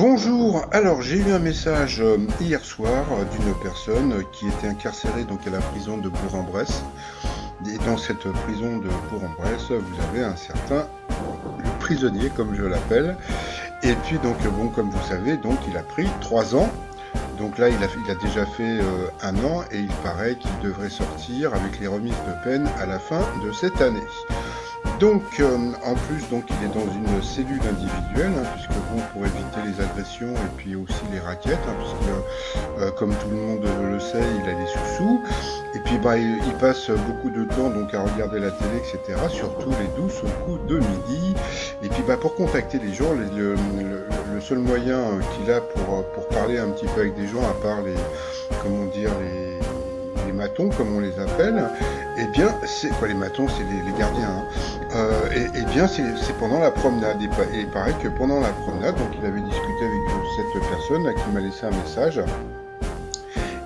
Bonjour, alors j'ai eu un message hier soir d'une personne qui était incarcérée donc à la prison de Bourg-en-Bresse. Et dans cette prison de Bourg-en-Bresse, vous avez un certain le prisonnier comme je l'appelle. Et puis donc bon, comme vous savez, donc il a pris 3 ans. Donc là il a déjà fait 1 an et il paraît qu'il devrait sortir avec les remises de peine à la fin de cette année. Donc, en plus, donc, il est dans une cellule individuelle, hein, puisque bon, pour éviter les agressions et puis aussi les raquettes, hein, puisque, comme tout le monde le sait, il a des sous-sous. Et puis, bah, il passe beaucoup de temps donc à regarder la télé, etc. Surtout les douces au coup de midi. Et puis, bah, pour contacter les gens, le seul moyen qu'il a pour parler un petit peu avec des gens, à part comment dire, les matons, comme on les appelle, eh bien, c'est quoi les matons, c'est les gardiens, hein. Et bien, c'est pendant la promenade. Et il paraît que pendant la promenade, donc il avait discuté avec cette personne là, qui m'a laissé un message.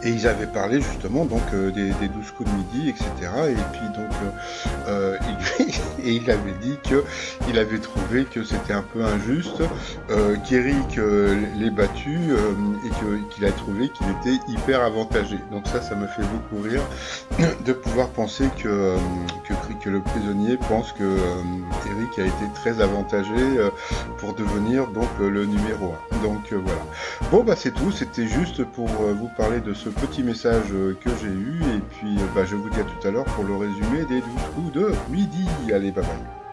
Et ils avaient parlé justement donc des 12 coups de midi, etc. Et puis donc il avait dit qu'il avait trouvé que c'était un peu injuste, qu'Eric l'ait battu et qu'il a trouvé qu'il était hyper avantagé. Donc ça me fait beaucoup rire de pouvoir penser que le prisonnier pense que Eric a été très avantagé pour devenir donc le numéro 1. Donc voilà. Bon bah c'est tout, c'était juste pour vous parler de ce petit message que j'ai eu et puis bah, je vous dis à tout à l'heure pour le résumé des 12 coups de midi. Allez, bye bye.